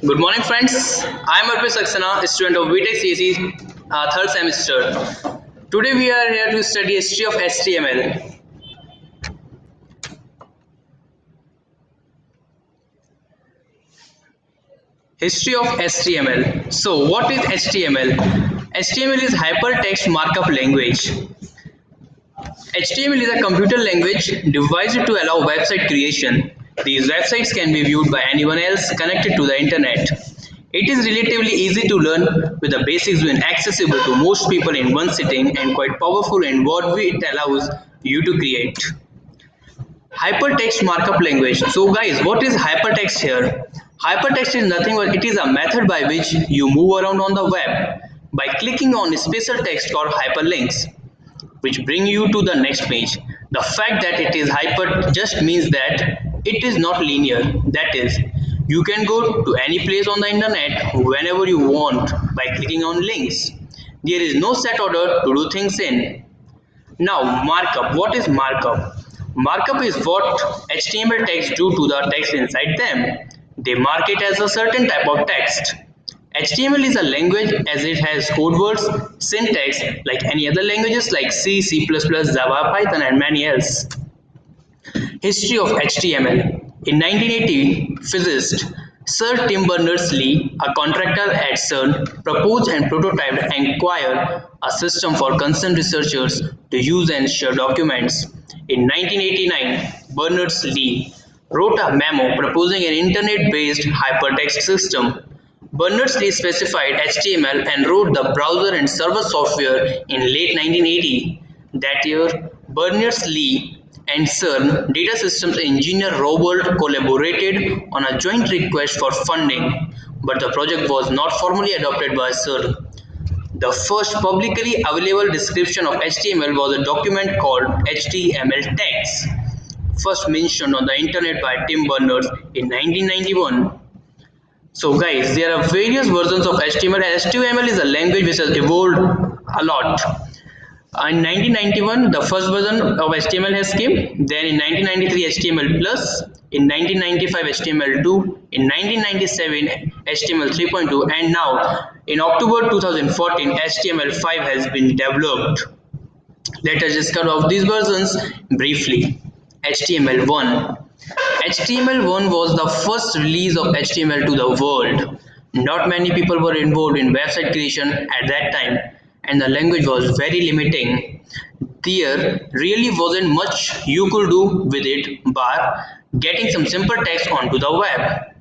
Good morning, friends. I am Arpit Saxena, student of BTech CSE, third semester. Today we are here to study history of HTML. History of HTML. So, what is HTML? HTML is hypertext markup language. HTML is a computer language devised to allow website creation. These websites can be viewed by anyone else connected to the internet. It is relatively easy to learn with the basics being accessible to most people in one sitting and quite powerful in what it allows you to create. Hypertext markup language. So guys, what is hypertext here? Hypertext is nothing but it is a method by which you move around on the web by clicking on special text or hyperlinks which bring you to the next page. The fact that it is hyper just means that it is not linear. That is, you can go to any place on the internet whenever you want by clicking on links. There is no set order to do things in. Now, markup. What is markup? Markup is what HTML text do to the text inside them. They mark it as a certain type of text. HTML is a language as it has code words, syntax like any other languages like C, C++, Java, Python and many else. History of HTML. In 1980, physicist Sir Tim Berners-Lee, a contractor at CERN, proposed and prototyped Enquire, a system for concerned researchers to use and share documents. In 1989, Berners-Lee wrote a memo proposing an internet-based hypertext system. Berners-Lee specified HTML and wrote the browser and server software in late 1980. That year, Berners-Lee and CERN data systems engineer Robert collaborated on a joint request for funding, but the project was not formally adopted by CERN. The first publicly available description of HTML was a document called HTML Text, first mentioned on the internet by Tim Berners in 1991. So guys, there are various versions of HTML. HTML is a language which has evolved a lot. In 1991, the first version of HTML has came. Then in 1993, HTML plus. In 1995, HTML2. In 1997, HTML 3.2. And now, in October 2014, HTML5 has been developed. Let us discuss of these versions briefly. HTML1. HTML1 was the first release of HTML to the world. Not many people were involved in website creation at that time, and the language was very limiting. There really wasn't much you could do with it bar getting some simple text onto the web.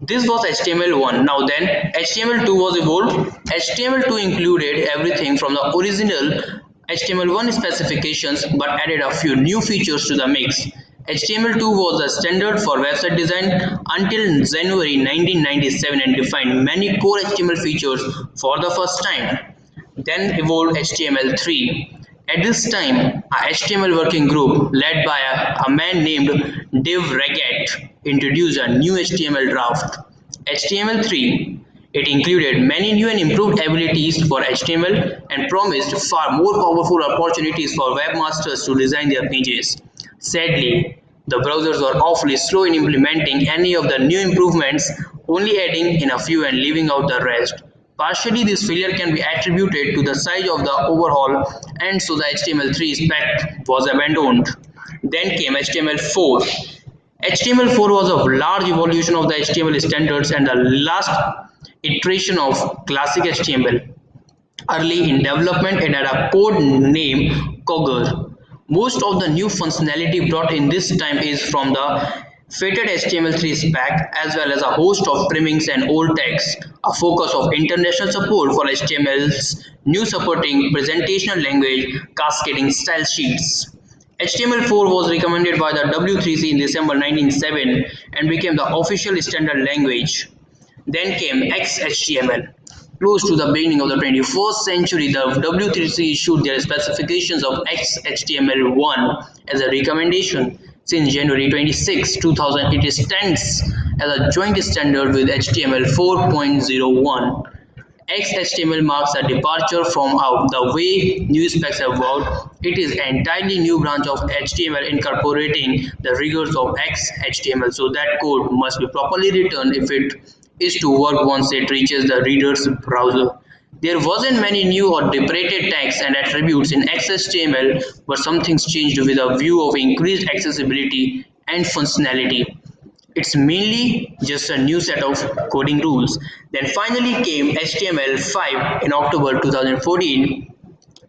This was HTML1. Now then, HTML2 was evolved. HTML2 included everything from the original HTML1 specifications but added a few new features to the mix. HTML2 was the standard for website design until January 1997 and defined many core HTML features for the first time. Then evolved HTML3. At this time, a HTML working group led by a man named Dave Raggett introduced a new HTML draft, HTML3. It included many new and improved abilities for HTML and promised far more powerful opportunities for webmasters to design their pages. Sadly, the browsers were awfully slow in implementing any of the new improvements, only adding in a few and leaving out the rest. Partially, this failure can be attributed to the size of the overhaul, and so the HTML3 spec was abandoned. Then came HTML4. HTML4 was a large evolution of the HTML standards and the last iteration of classic HTML. Early in development, it had a code name Cogger. Most of the new functionality brought in this time is from the fated HTML3 spec as well as a host of trimmings and old text, a focus of international support for HTML's new supporting presentational language cascading style sheets. HTML4 was recommended by the W3C in December 1997 and became the official standard language. Then came XHTML. Close to the beginning of the 21st century, the W3C issued their specifications of XHTML1 as a recommendation. Since January 26, 2000, it stands as a joint standard with HTML 4.01. XHTML marks a departure from the way new specs have worked. It is an entirely new branch of HTML incorporating the rigors of XHTML, so that code must be properly written if it is to work once it reaches the reader's browser. There wasn't many new or deprecated tags and attributes in XHTML, but some things changed with a view of increased accessibility and functionality. It's mainly just a new set of coding rules. Then finally came HTML5 in October 2014.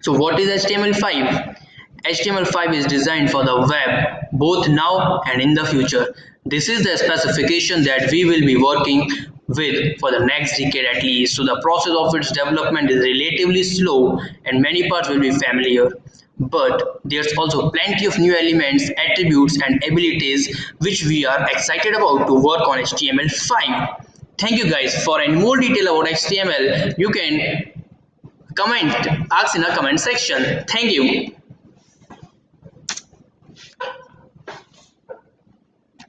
So what is HTML5? HTML5 is designed for the web, both now and in the future. This is the specification that we will be working with for the next decade at least. So the process of its development is relatively slow and many parts will be familiar. But there's also plenty of new elements, attributes and abilities which we are excited about to work on HTML5. Thank you guys. For any more detail about HTML, you can comment, ask in a comment section. Thank you.